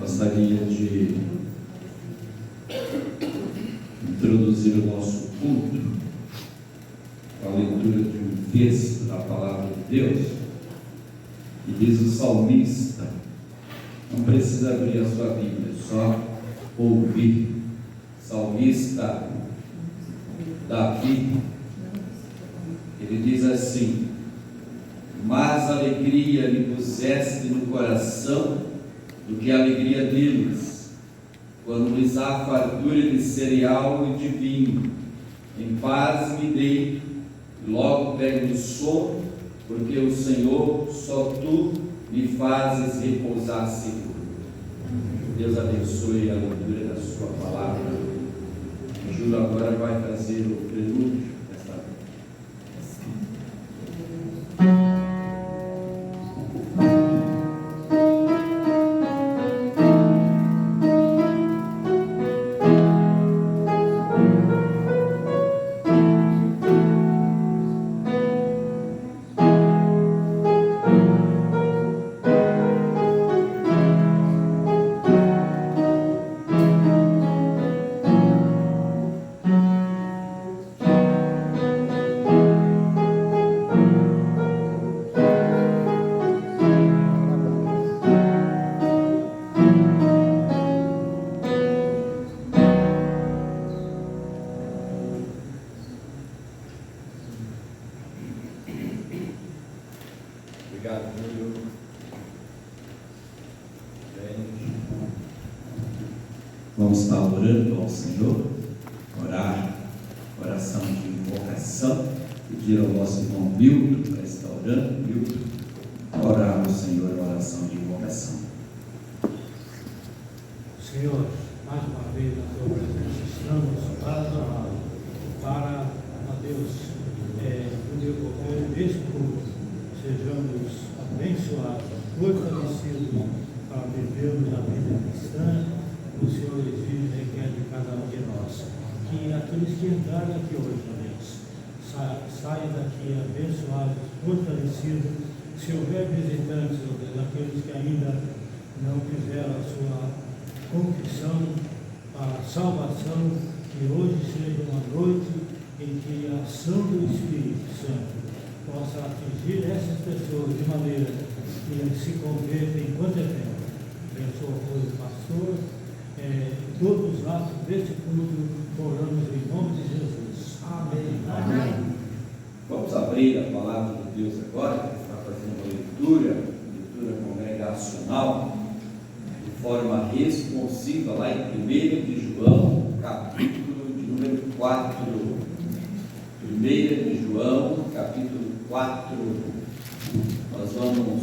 Gostaria de introduzir o nosso culto com a leitura de um texto da palavra de Deus, que diz o salmista. Não precisa abrir a sua Bíblia, é só ouvir. Salmista Davi, ele diz assim: mais alegria me puseste no coração do que a alegria deles, quando lhes há fartura de cereal e de vinho. Em paz me deito, e logo pego no sono, porque o Senhor, só tu, me fazes repousar seguro. Deus abençoe a leitura da sua palavra. O Júlio agora vai fazer o prelúdio desta vez. Vamos estar orando ao Senhor, orar, oração de invocação, pedir ao nosso irmão Milton para estar orando. Milton, orar ao Senhor, oração de invocação. Senhor, mais uma vez na tua presença estamos para, a Deus, nesse culto, sejamos abençoados, fortalecidos para vivermos a vida cristã. O Senhor exige e requer de cada um de nós, que aqueles que entrarem aqui hoje, Deus, saiam daqui abençoados, fortalecidos. Se houver visitantes, Deus, aqueles que ainda não fizeram a sua confissão para a salvação, que hoje seja uma noite em que a ação do Espírito Santo possa atingir essas pessoas de maneira que se convertam enquanto é tempo. Abençoa o pastor. Todos os atos deste culto, oramos em nome de Jesus. Amém. Amém. Vamos abrir a palavra de Deus agora, que está fazendo uma leitura congregacional, de forma responsiva, lá em 1 de João, capítulo de número 4. 1 de João, capítulo 4. Nós vamos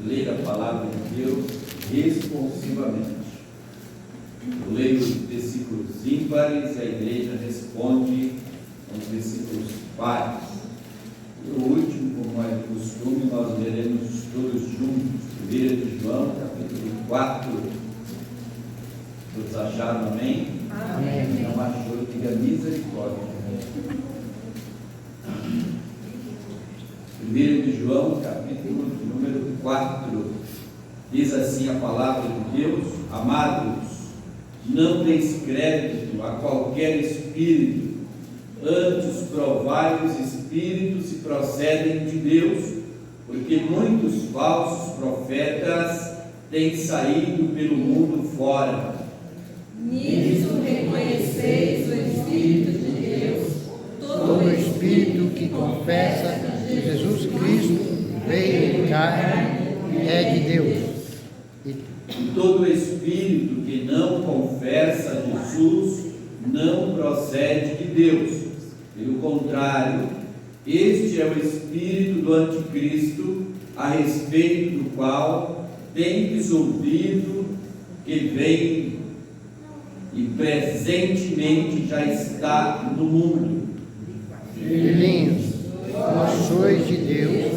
ler a palavra de Deus responsivamente. Eu leio os versículos ímpares e a igreja responde aos versículos pares. E o último, como é costume, nós leremos todos juntos. 1 de João, capítulo 4. Todos acharam, amém? Amém. Não achou, diga misericórdia. 1 de João, capítulo de número 4. Diz assim a palavra de Deus: amados, não deis crédito a qualquer espírito, antes provai os espíritos se procedem de Deus, porque muitos falsos profetas têm saído pelo mundo fora. Nisso reconheceis o Espírito de Deus. Todo espírito que confessa que Jesus Cristo veio em carne é de Deus. E todo espírito que não confessa Jesus não procede de Deus. Pelo contrário, este é o espírito do anticristo, a respeito do qual tendes ouvido que vem e presentemente já está no mundo. Filhinhos, vós sois de Deus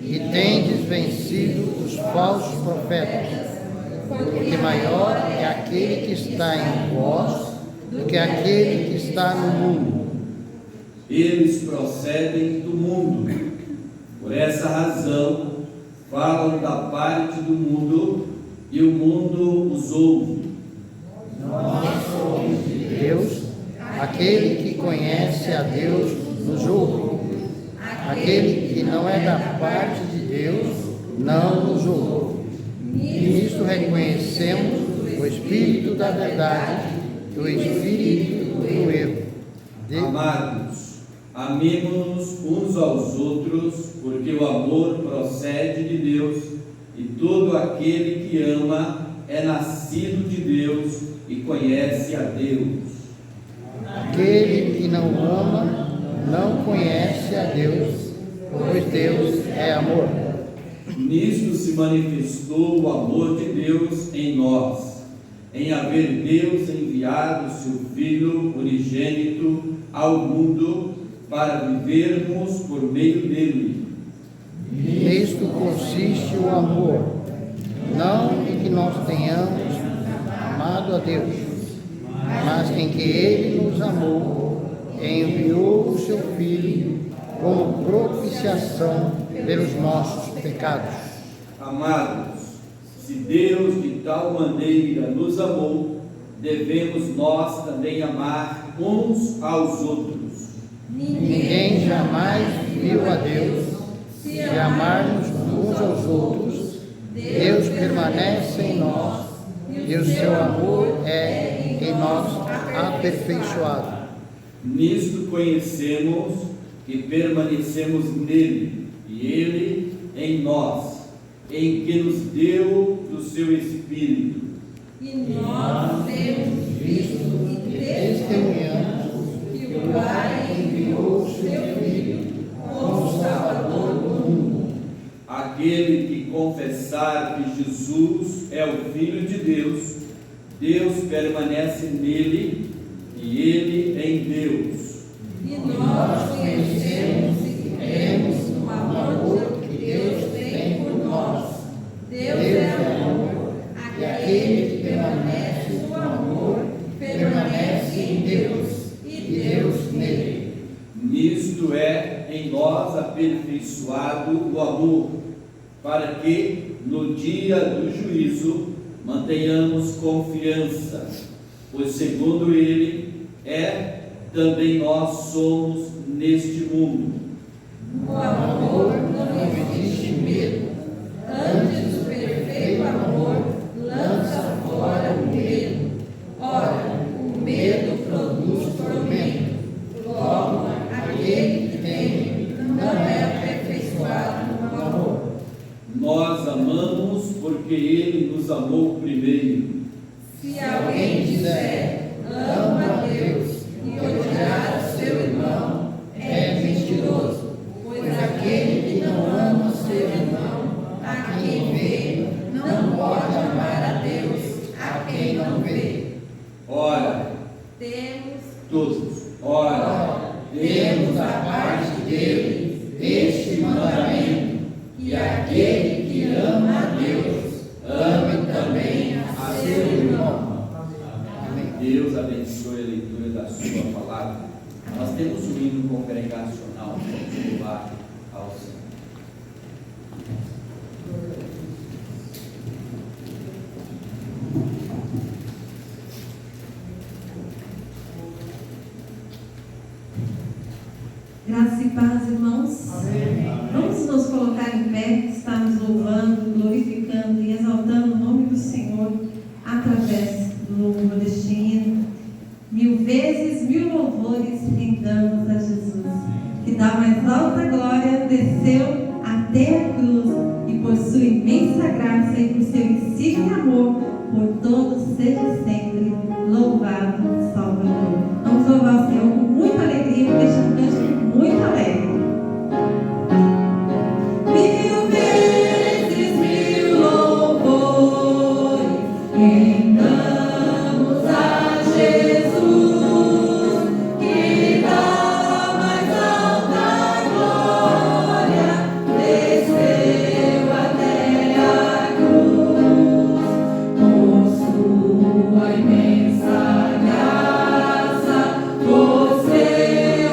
e tendes vencido os falsos profetas, porque maior é aquele que está em vós do que aquele que está no mundo. Eles procedem do mundo, por essa razão falam da parte do mundo, e o mundo os ouve. Nós somos de Deus, aquele que conhece a Deus nos ouve. Aquele que não é da parte de Deus não nos ouve. Nisto reconhecemos o Espírito da verdade e o Espírito do erro. Amados, amemo-nos uns aos outros, porque o amor procede de Deus, e todo aquele que ama é nascido de Deus e conhece a Deus. Aquele que não ama não conhece a Deus, pois Deus é amor. Nisto se manifestou o amor de Deus em nós, em haver Deus enviado seu Filho unigênito ao mundo para vivermos por meio dele. Nisto consiste o amor, não em que nós tenhamos amado a Deus, mas em que Ele nos amou e enviou o seu Filho como propiciação pelos nossos pecados. Amados, se Deus de tal maneira nos amou, devemos nós também amar uns aos outros. Ninguém jamais viu a Deus. Se amarmos uns aos outros, Deus permanece em nós e o seu amor é em nós aperfeiçoado. Nisto conhecemos que permanecemos nele e ele em nós, em que nos deu do seu Espírito. E nós temos visto e testemunhamos que o Pai enviou o seu Filho como Salvador do mundo. Aquele que confessar que Jesus é o Filho de Deus, Deus permanece nele e ele em Deus. E nós conhecemos e cremos no amor que Deus tem por nós. Deus é amor, e aquele que permanece no amor permanece em Deus e Deus nele. Nisto é em nós aperfeiçoado o amor, para que no dia do juízo mantenhamos confiança, pois segundo ele também nós somos neste mundo. No amor não existe medo, antes o perfeito amor lança fora o medo. Ora, o medo produz tormento. Logo, aquele que teme não é aperfeiçoado no amor. Nós amamos porque ele nos amou primeiro. Se alguém disser, amo a Deus, e odiar o seu irmão, é mentiroso, pois aquele que não ama seu irmão, a quem vê, não pode amar a Deus, a quem não vê. Ora, Temos da parte dele este mandamento, que aquele que ama a Deus, ame também a seu irmão. Deus abençoe a leitura da sua palavra. Nós temos um hino congregacional, vamos louvar ao Senhor. Graça e paz, irmãos. Amém. Vamos nos colocar em pé, estamos louvando, glorificando e exaltando o nome do Senhor através do louvor deste hino. 1000 vezes, 1000 louvores rendamos a Jesus, que da mais alta glória desceu até a cruz e por sua imensa graça e por seu insigne amor, por todos seja sempre louvado Salvador. Vamos louvar o Senhor com muita alegria, deixando o cântico muito alegre. 1000 vezes, 1000 louvores rendamos a Jesus, que da mais alta glória desceu até a cruz, por sua imensa graça, por seu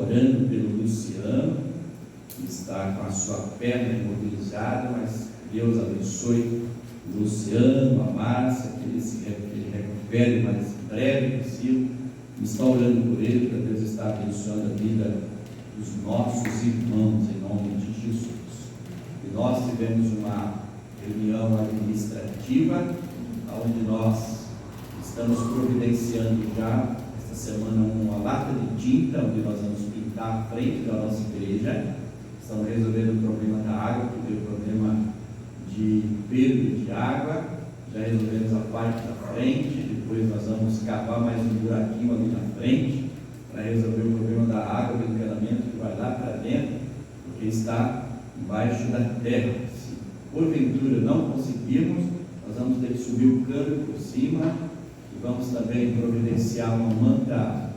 Orando pelo Luciano, que está com a sua perna imobilizada, mas Deus abençoe o Luciano, a Márcia, que ele recupere o mais breve possível. Está orando por ele, para Deus estar abençoando a vida dos nossos irmãos, em nome de Jesus. E nós tivemos uma reunião administrativa, onde nós estamos providenciando já semana uma lata de tinta, onde nós vamos pintar a frente da nossa igreja. Estamos resolvendo o problema da água, porque o problema de perda de água, já resolvemos a parte da frente, depois nós vamos cavar mais um buraquinho ali na frente, para resolver o problema da água, do encanamento que vai lá para dentro, porque está embaixo da terra. Se porventura não conseguirmos, nós vamos ter que subir o cano por cima. Vamos também providenciar uma manta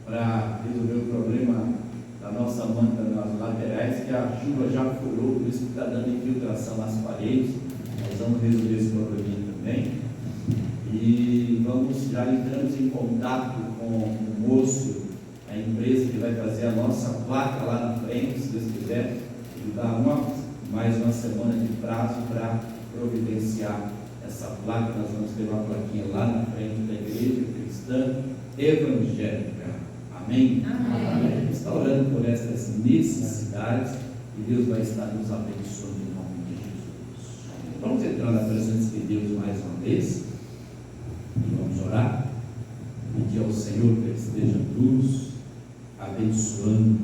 para resolver o problema da nossa manta nas laterais, que a chuva já furou, por isso que está dando infiltração nas paredes. Nós vamos resolver esse problema também. E já entramos em contato com o moço, a empresa que vai fazer a nossa placa lá na frente, se Deus quiser. Ele dá mais uma semana de prazo para providenciar essa placa. Nós vamos ter uma plaquinha lá na frente da Igreja Cristã Evangélica. Amém? Amém. Está orando por estas necessidades e Deus vai estar nos abençoando em nome de Jesus. Vamos entrar na presença de Deus mais uma vez e vamos orar. Pedir ao Senhor que Ele esteja nos abençoando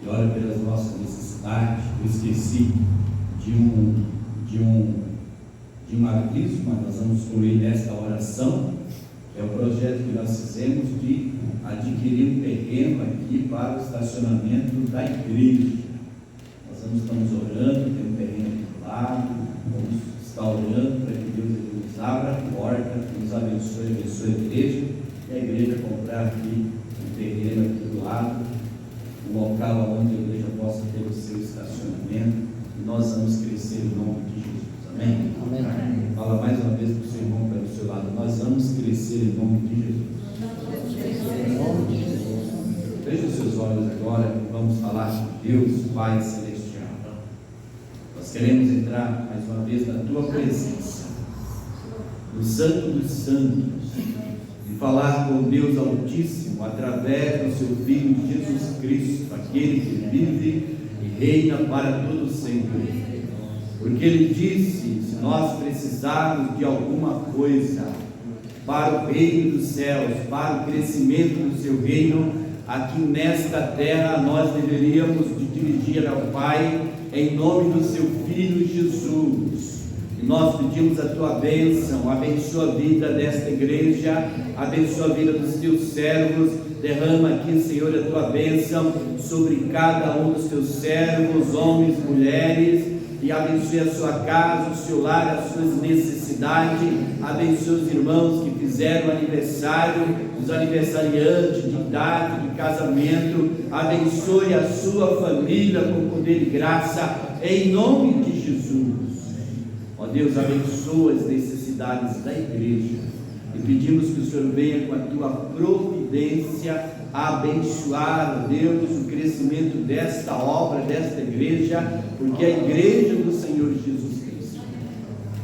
e ora pelas nossas necessidades. Eu esqueci de um aviso, mas nós vamos concluir nesta oração. É o projeto que nós fizemos de adquirir um terreno aqui para o estacionamento da igreja. Nós estamos orando, tem um terreno aqui do lado, vamos estar orando para que Deus nos abra a porta, nos abençoe a igreja, e a igreja comprar aqui um terreno aqui do lado, um local onde a igreja possa ter o seu estacionamento, e nós vamos crescer em nome de Jesus. Amém? Amém. Fala mais uma vez para o seu irmão que está do seu lado. Nós vamos crescer em nome de Jesus. Em nome de Jesus. Feche os seus olhos agora e vamos falar com Deus, Pai Celestial. Nós queremos entrar mais uma vez na Tua presença, no Santo dos Santos, e falar com Deus Altíssimo através do Seu Filho Jesus Cristo, aquele que vive e reina para todo sempre. Porque Ele disse: se nós precisarmos de alguma coisa para o reino dos céus, para o crescimento do Seu reino, aqui nesta terra nós deveríamos dirigir ao Pai em nome do Seu Filho Jesus. E nós pedimos a Tua bênção, abençoa a vida desta igreja, abençoa a vida dos Teus servos, derrama aqui, Senhor, a Tua bênção sobre cada um dos Teus servos, homens, mulheres, e abençoe a sua casa, o seu lar, as suas necessidades. Abençoe os irmãos que fizeram aniversário, os aniversariantes de idade, de casamento. Abençoe a sua família com poder e graça, em nome de Jesus. Ó Deus, abençoa as necessidades da igreja e pedimos que o Senhor venha com a Tua providência abençoar, Deus, o crescimento desta obra, desta igreja, porque é a igreja do Senhor Jesus Cristo.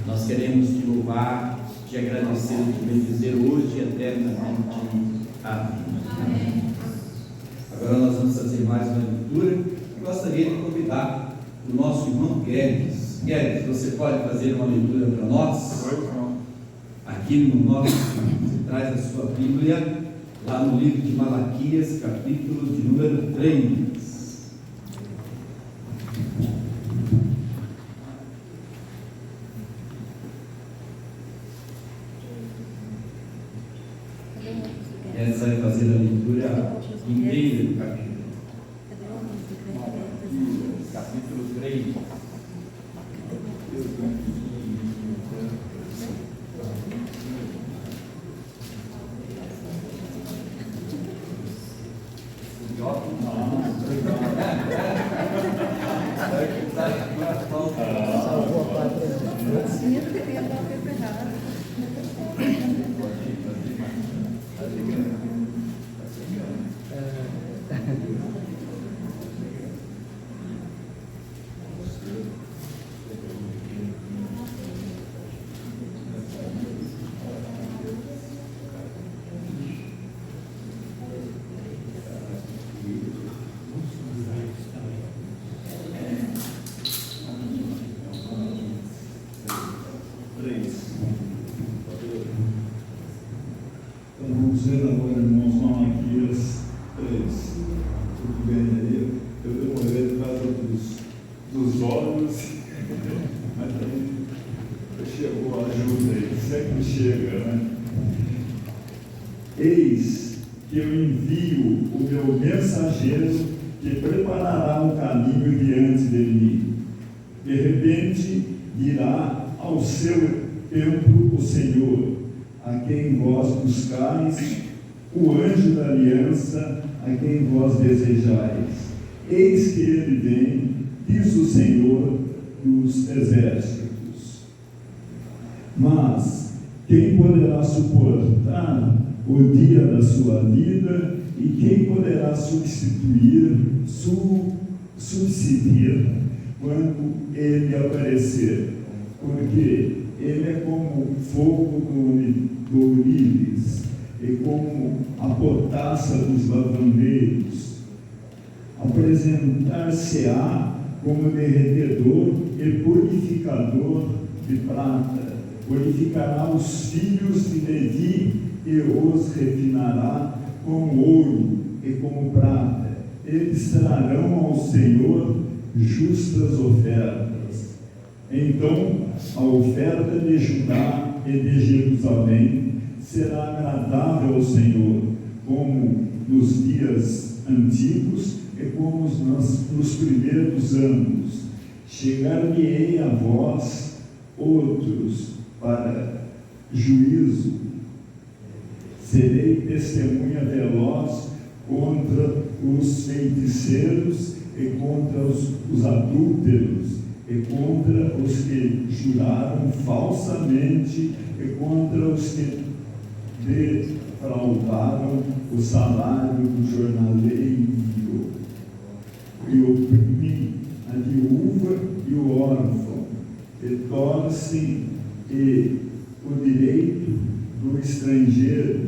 Nós queremos Te louvar, Te agradecer e Te bendizer hoje e eternamente. Amém. Agora nós vamos fazer mais uma leitura e gostaria de convidar o nosso irmão Guedes. Guedes, você pode fazer uma leitura para nós? Aqui no nosso, você traz a sua Bíblia, lá no livro de Malaquias, capítulo de número 3. Essa vai fazer a leitura inteira do capítulo. Capítulo 3. Vamos ver agora, irmãos, Malaquias 3. Tudo bem aí? Eu demorei por causa dos olhos, mas também chegou a ajuda aí, sempre chega, né? Eis que eu envio o meu mensageiro que preparará um caminho diante de mim. De repente virá ao seu templo o Senhor, a quem vós buscais, o anjo da aliança, a quem vós desejais. Eis que ele vem, diz o Senhor dos exércitos. Mas quem poderá suportar o dia da sua vida e quem poderá subsistir quando ele aparecer? porque ele é como fogo do Urílis e como a potassa dos lavandeiros. Apresentar-se-á como derretedor e purificador de prata. Purificará os filhos de Levi e os refinará com ouro e com prata. Eles trarão ao Senhor justas ofertas. Então, a oferta de Judá e de Jerusalém será agradável ao Senhor, como nos dias antigos e como nos primeiros anos. Chegar-me-ei a vós outros para juízo. Serei testemunha veloz contra os feiticeiros e contra os adúlteros e contra os que juraram falsamente e contra os que defraudaram o salário do jornaleiro e oprimem a viúva e o órfão e torcem o direito do estrangeiro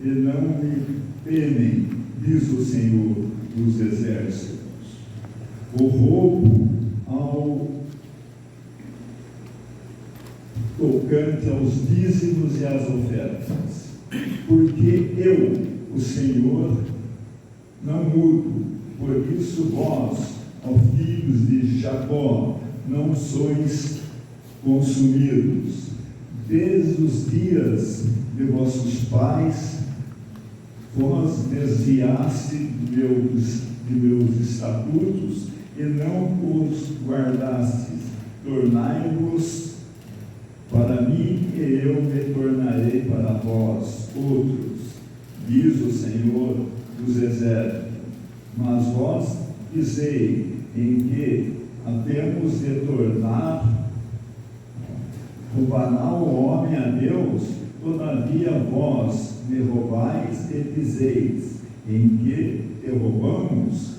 e não lhe temem, diz o Senhor dos Exércitos. O roubo ao tocante aos dízimos e às ofertas, porque eu, o Senhor, não mudo. Por isso vós, ó filhos de Jacó, não sois consumidos. Desde os dias de vossos pais, vós desviaste de meus estatutos e não os guardastes. Tornai-vos para mim e eu me tornarei para vós outros, diz o Senhor dos Exércitos. Mas vós dizei em que havemos de tornar, roubará o homem a Deus, todavia vós me roubais e dizeis em que te roubamos,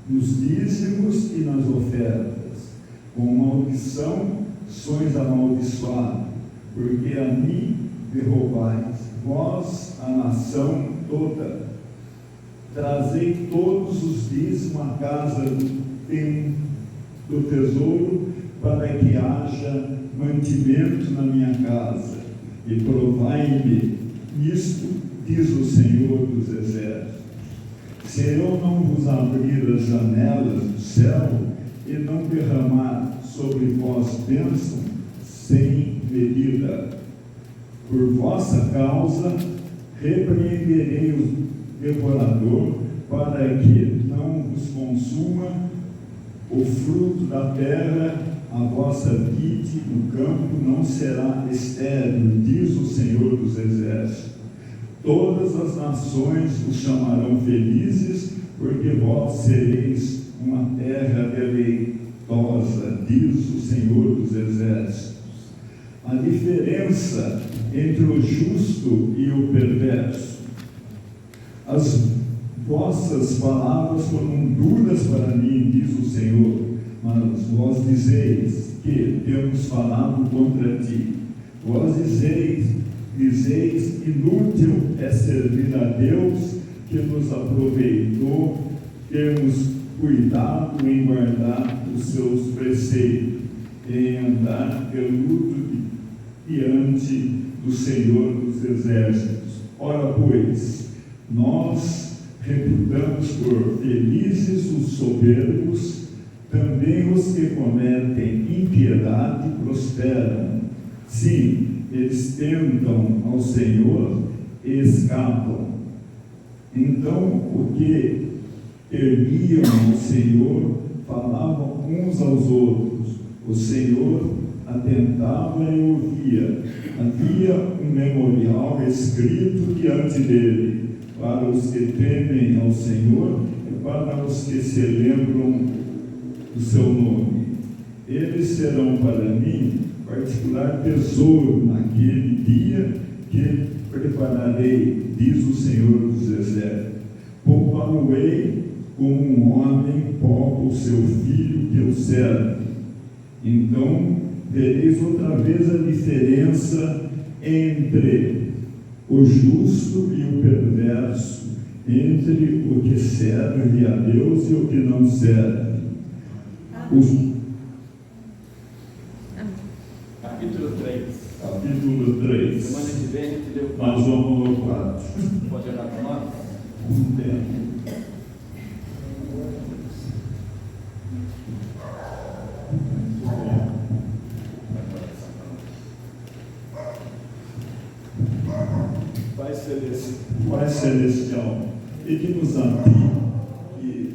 nos dízimos e nas ofertas. Com maldição sois amaldiçoados, porque a mim me roubais, vós a nação toda. Trazei todos os dízimos à casa do tesouro, para que haja mantimento na minha casa, e provai-me isto, diz o Senhor dos Exércitos. Se eu não vos abrir as janelas do céu e não derramar sobre vós bênção sem medida, por vossa causa repreenderei o devorador, para que não vos consuma o fruto da terra, a vossa vide no campo não será estéril, diz o Senhor dos Exércitos. Todas as nações os chamarão felizes, porque vós sereis uma terra deleitosa, diz o Senhor dos Exércitos. A diferença entre o justo e o perverso. As vossas palavras foram duras para mim, diz o Senhor, mas vós dizeis que temos falado contra ti. Vós dizeis, inútil é servir a Deus, que nos aproveitou, temos cuidado em guardar os seus preceitos, em andar peludo diante do Senhor dos Exércitos. Ora, pois, nós reputamos por felizes os soberbos, também os que cometem impiedade prosperam. Sim, eles tentam ao Senhor e escapam. Então, o que temiam ao Senhor falavam uns aos outros. O Senhor atentava e ouvia. Havia um memorial escrito diante dele, para os que temem ao Senhor e para os que se lembram do seu nome. Eles serão para mim particular tesouro naquele dia que prepararei, diz o Senhor dos Exércitos. Poupá-lo-ei como um homem poupa o seu filho que o serve. Então vereis outra vez a diferença entre o justo e o perverso, entre o que serve a Deus e o que não serve. Capítulo 3. Capítulo 3. Semana que vem a gente leu o Nós vamos ao 4. Pode olhar para nós? Não tem. Pai Celestial, e que nos amplie, que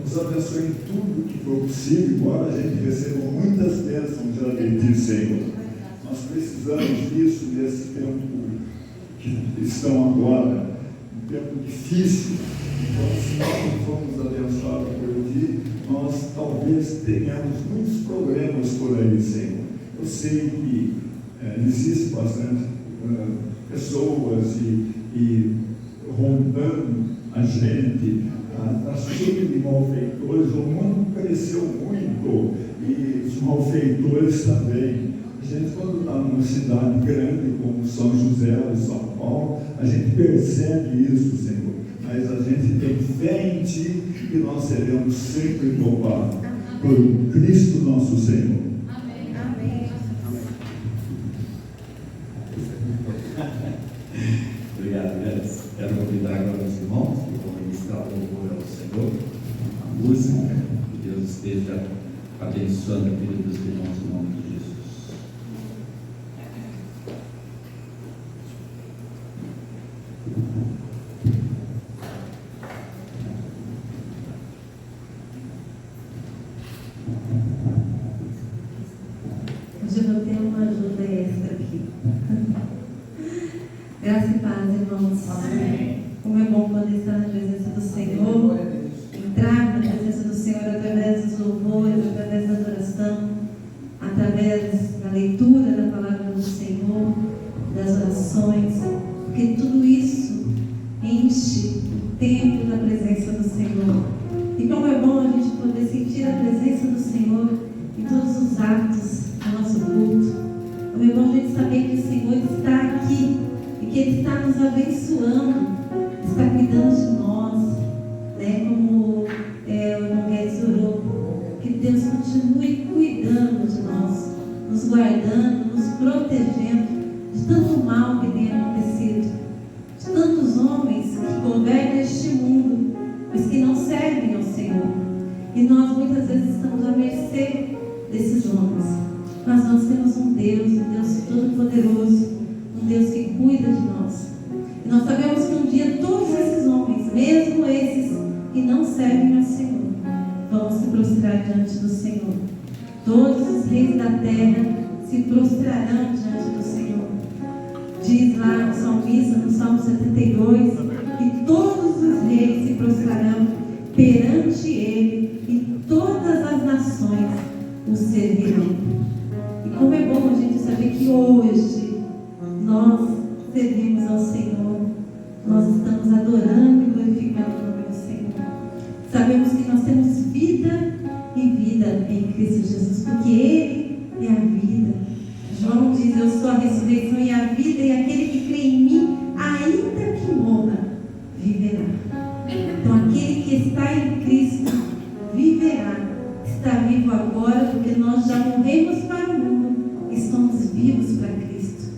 nos abençoe em tudo que for possível, embora a gente receba muitas bênçãos já de ti, Senhor. Nós precisamos disso nesse tempo que estão agora, um tempo difícil. Então, se nós não formos abençoados por ti, nós talvez tenhamos muitos problemas por aí, Senhor. Eu sei que existe bastante pessoas e rondando a gente, está cheio de malfeitores. O mundo cresceu muito e os malfeitores também. A gente, quando está numa cidade grande como São José ou São Paulo, a gente percebe isso, Senhor. Mas a gente tem fé em Ti e nós seremos sempre louvados por Cristo nosso Senhor. Amém. Amém. Obrigado, Deus. Quero convidar agora os irmãos que vão ministrar o louvor ao Senhor, a música. Que Deus esteja abençoando a vida dos irmãos em nome de Jesus. Hoje eu vou ter uma ajuda extra aqui. Graça e paz, irmãos. Amém. Como é bom poder estar na presença do Senhor, entrar na presença do Senhor através dos louvores, através da adoração, através da leitura da palavra do Senhor, das orações, porque tudo isso enche o templo da presença do Senhor. E como é bom a gente poder sentir a presença do Senhor em todos os atos do nosso culto. Como é bom a gente saber que o Senhor está aqui e que Ele está nos abençoando, está cuidando de nós, né? Como o irmão Guedes orou, que Deus continue cuidando de nós, nos guardando, nos protegendo de tanto mal que tem acontecido, de tantos homens que governam este mundo, mas que não servem ao Senhor. E nós muitas vezes estamos à mercê desses homens. Mas nós temos um Deus todo-poderoso, um Deus que cuida de nós. E nós sabemos que um dia todos esses homens, mesmo esses que não servem ao Senhor, vão se prostrar diante do Senhor. Todos os reis da terra se prostrarão diante do Senhor. Diz lá o salmista, no Salmo 72, que todos os reis se prostrarão perante Ele e todas as nações o servirão. E como é bom a gente saber que hoje nós servimos ao Senhor, nós estamos adorando e glorificando o nome do Senhor. Sabemos que nós temos vida e vida em Cristo Jesus, porque Ele é a vida. João diz: eu sou a ressurreição e a vida, e aquele que crê em mim, ainda que morra, viverá. Então aquele que está em Cristo viverá. Está vivo agora, porque nós já morremos para o mundo, estamos vivos para Cristo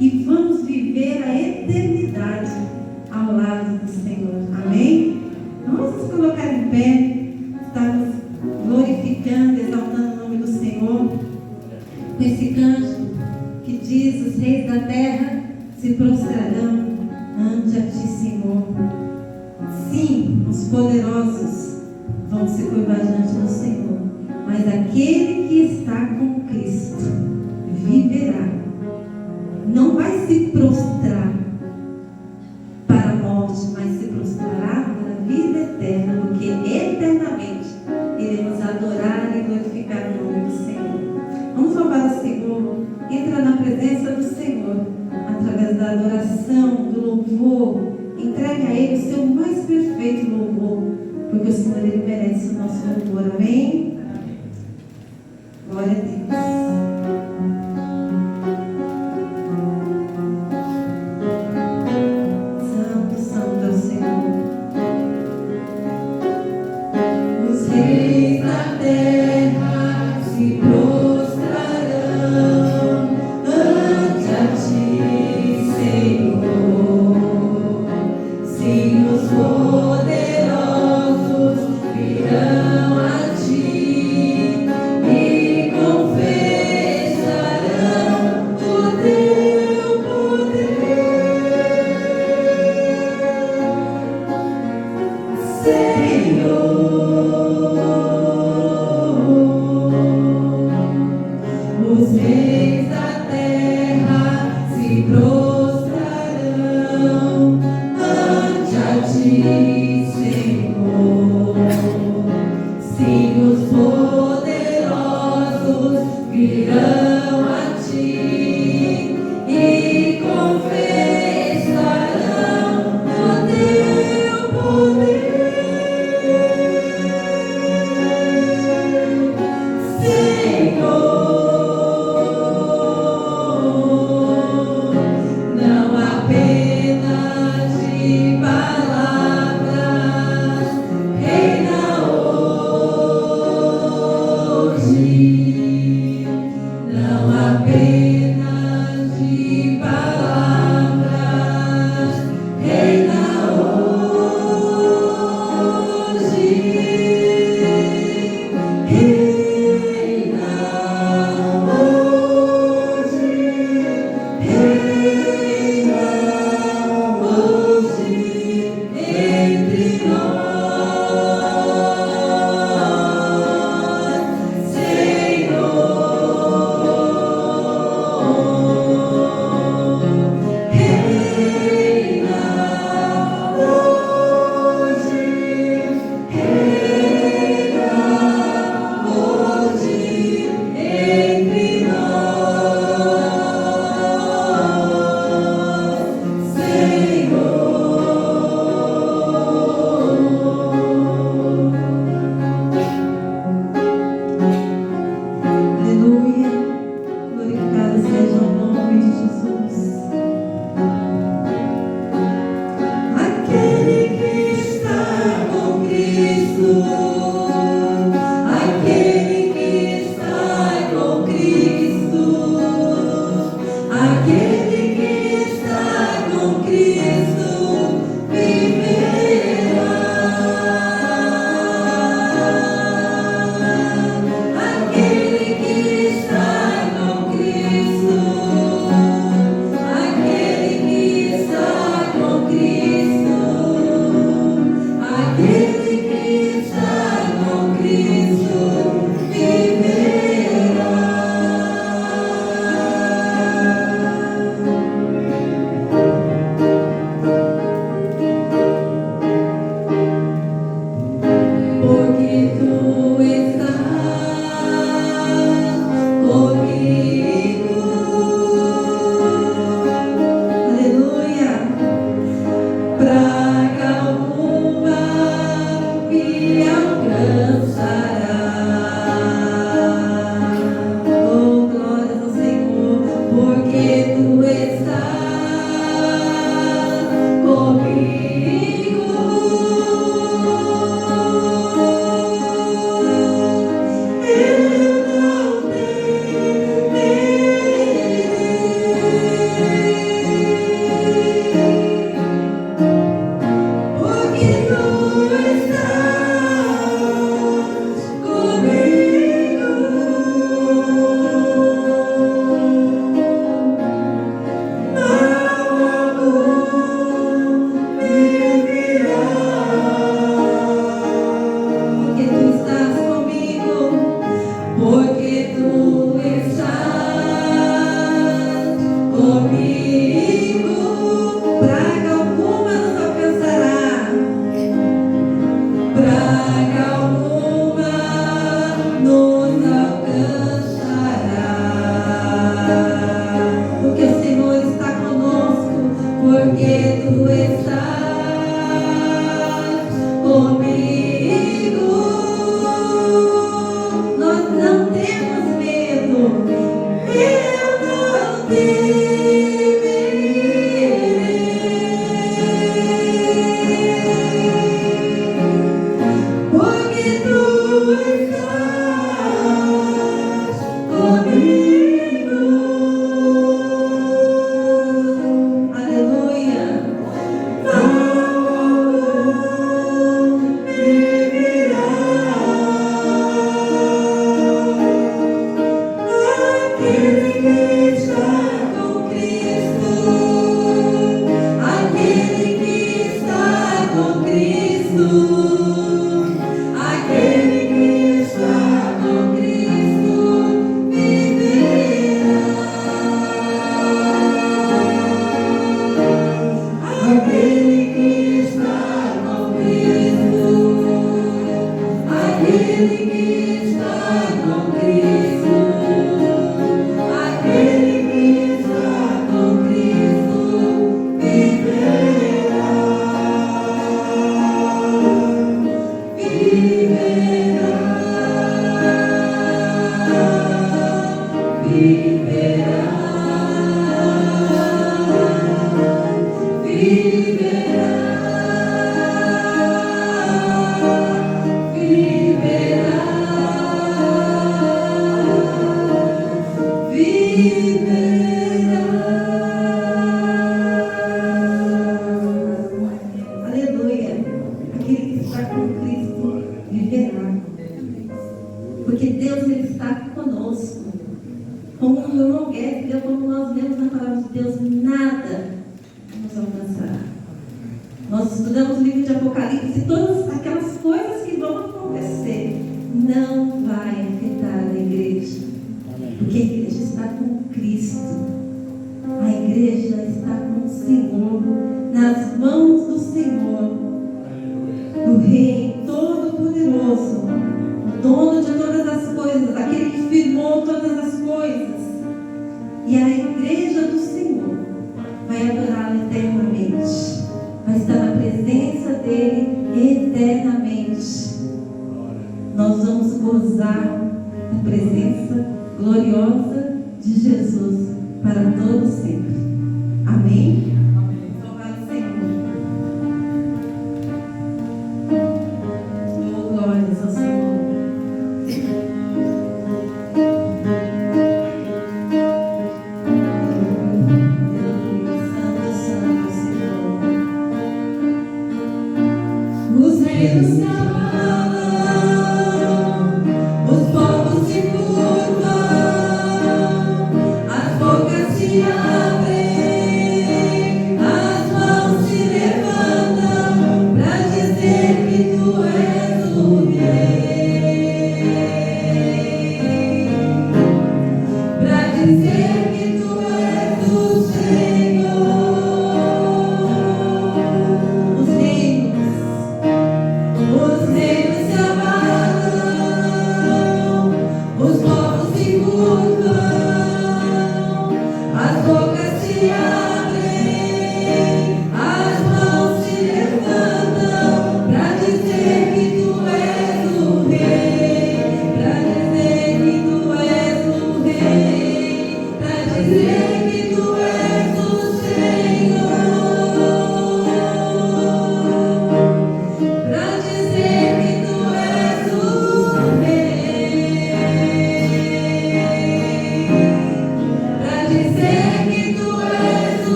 e vamos viver a eternidade ao lado do Senhor. Amém? Vamos nos colocar em pé, estamos glorificando, exaltando o nome do Senhor com esse canto que diz: os reis da terra se prostrarão ante a ti, Senhor. Sim, os poderosos vão se curvar diante do Senhor, mas aquele que está com Cristo viverá. Não vai se prostrar para a morte, mas se prostrará para a vida eterna, porque eternamente iremos adorar e glorificar o nome do Senhor. Vamos louvar o Senhor, entra na presença do Senhor através da adoração, do louvor. Entregue a Ele o seu mais perfeito louvor, porque o Senhor, Ele merece o nosso louvor. Amém? Glória a Deus.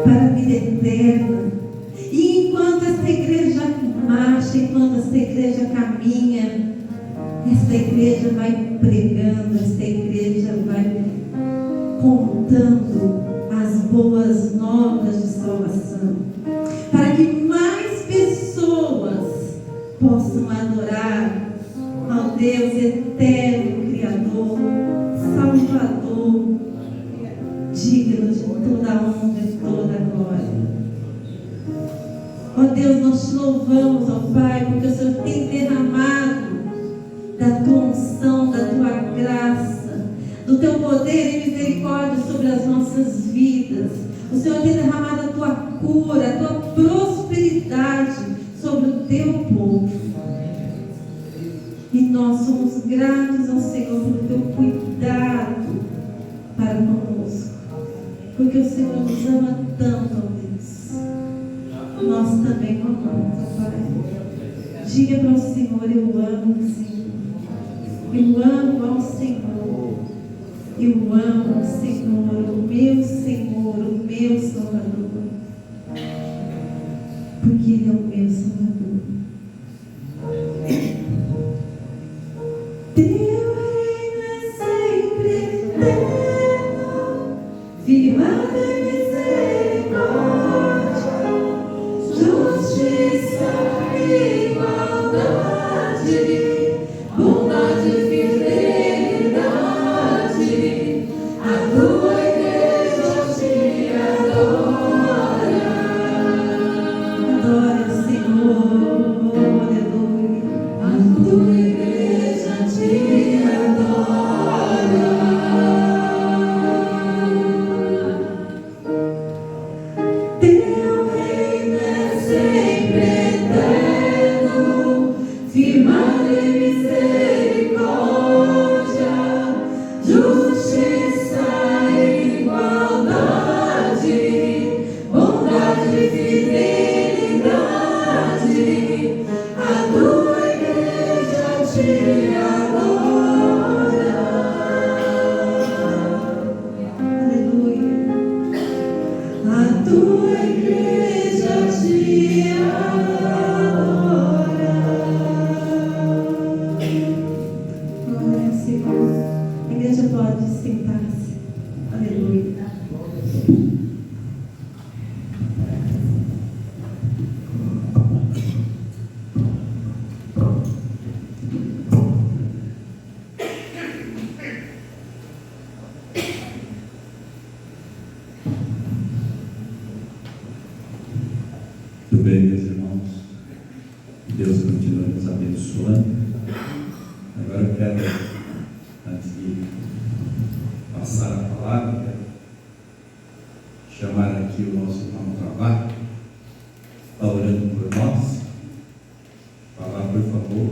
para a vida eterna. E enquanto essa igreja marcha, enquanto essa igreja caminha, essa igreja vai pregando, essa igreja vai contando as boas novas de salvação, para que mais pessoas possam adorar ao Deus eterno, Criador, Salvador, digno de toda a honra e toda a glória. Ó Deus, nós te louvamos, ó Pai, porque o Senhor tem derramado da tua unção, da tua graça, do teu poder e misericórdia sobre as nossas vidas. O Senhor tem derramado a tua cura, a tua prosperidade sobre o teu povo. E nós somos gratos ao Senhor pelo teu cuidado para conosco, porque o Senhor nos ama tanto, ó Deus. Nós também o amamos, ó Pai. Diga para o Senhor: eu amo o Senhor. Eu amo ao Senhor. Eu amo o Senhor, o meu Salvador. Porque Ele é o meu Salvador. Teu reino é sempre eterno, firmado em misericórdia, justiça e igualdade, bondade e fidelidade. A tua igreja te adora. Adora o Senhor, aleluia. A tua igreja te adora. Teu reino é sempre eterno, firmado em misericórdia, justiça e igualdade, bondade e fidelidade. A tua igreja te adora. Aleluia. A tua igreja te adora. Glória ao Senhor. A igreja pode sentar-se. Aleluia. Muito bem, meus irmãos. Deus continue nos abençoando. Agora eu quero, antes de passar a palavra, quero chamar aqui o nosso irmão Travado, está orando por nós. Falar, por favor.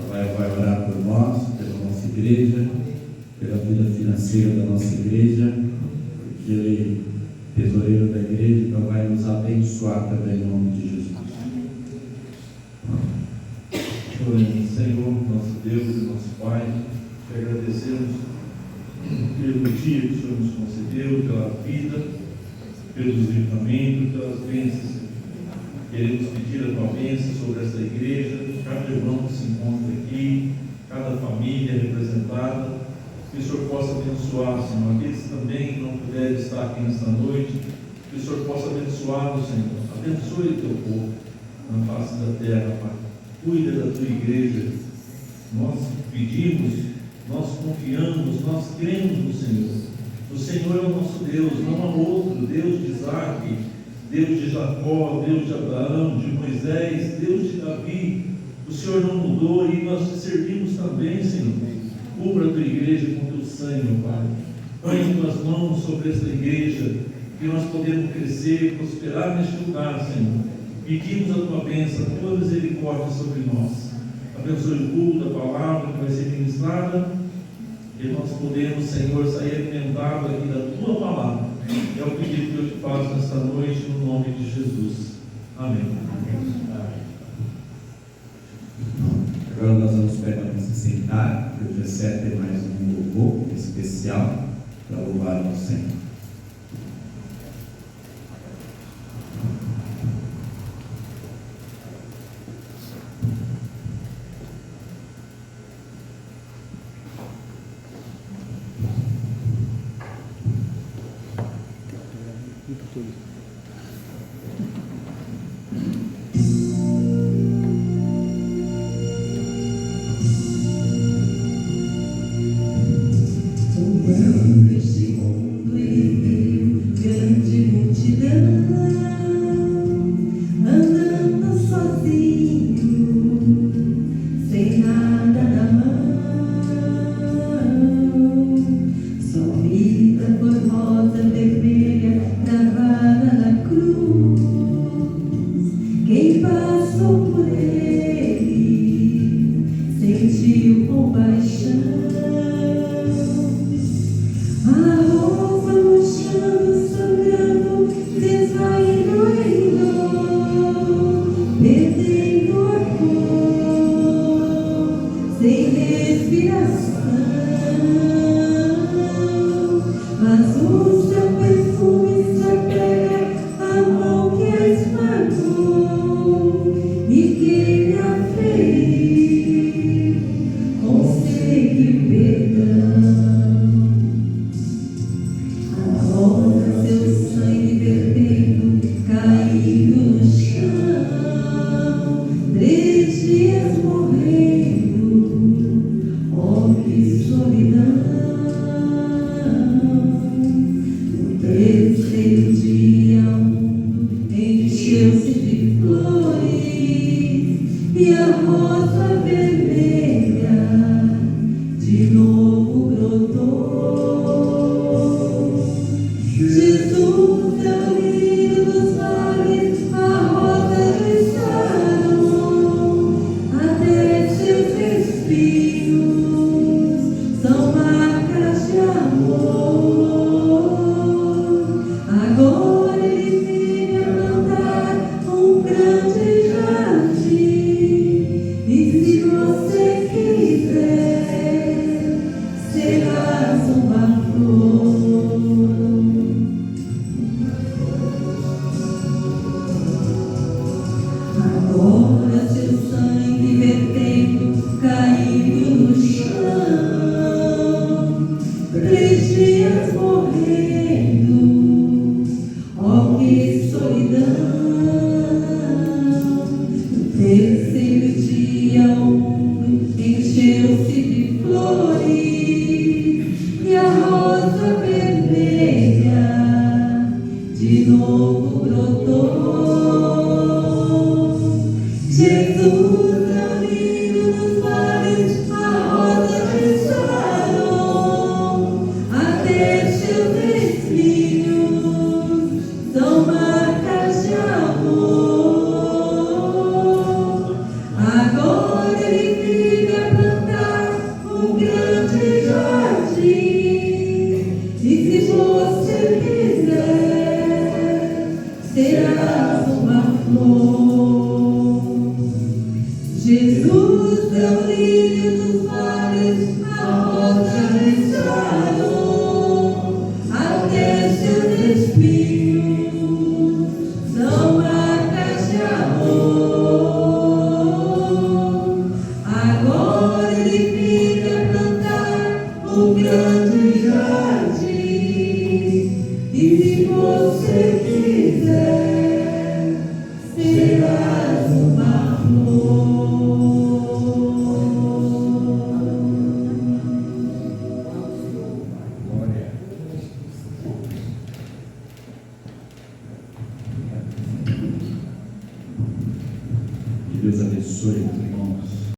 Vai orar por nós, pela nossa igreja, pela vida financeira da nossa igreja, porque Ele, tesoureiro da igreja, então vai nos abençoar também em nome de Jesus. Senhor, nosso Deus e nosso Pai, te agradecemos pelo dia que o Senhor nos concedeu, pela vida, pelos livramentos, pelas bênçãos. Queremos pedir a tua bênção sobre essa igreja, cada irmão que se encontra aqui, cada família representada, que o Senhor possa abençoar, Senhor, aqueles também que não puderem estar aqui nesta noite, que o Senhor possa abençoá-los, Senhor. Abençoe o teu povo na face da terra, Pai. Cuida da tua igreja. Nós pedimos, nós confiamos, nós cremos no Senhor. O Senhor é o nosso Deus, não há outro. Deus de Isaac, Deus de Jacó, Deus de Abraão, de Moisés, Deus de Davi. O Senhor não mudou e nós te servimos também, Senhor. Cubra a tua igreja com teu sangue, Pai. Põe tuas mãos sobre esta igreja, que nós podemos crescer, prosperar neste lugar, Senhor. Pedimos a tua bênção, a tua misericórdia sobre nós. Abençoe o culto da palavra que vai ser ministrada, e nós podemos, Senhor, sair alimentados aqui da tua palavra. É o pedido que eu te faço nesta noite, no nome de Jesus. Amém. Agora Agora nós vamos permanecer sentados, porque o dia 7 tem mais um louvor especial para louvar o Senhor. Que Deus abençoe os irmãos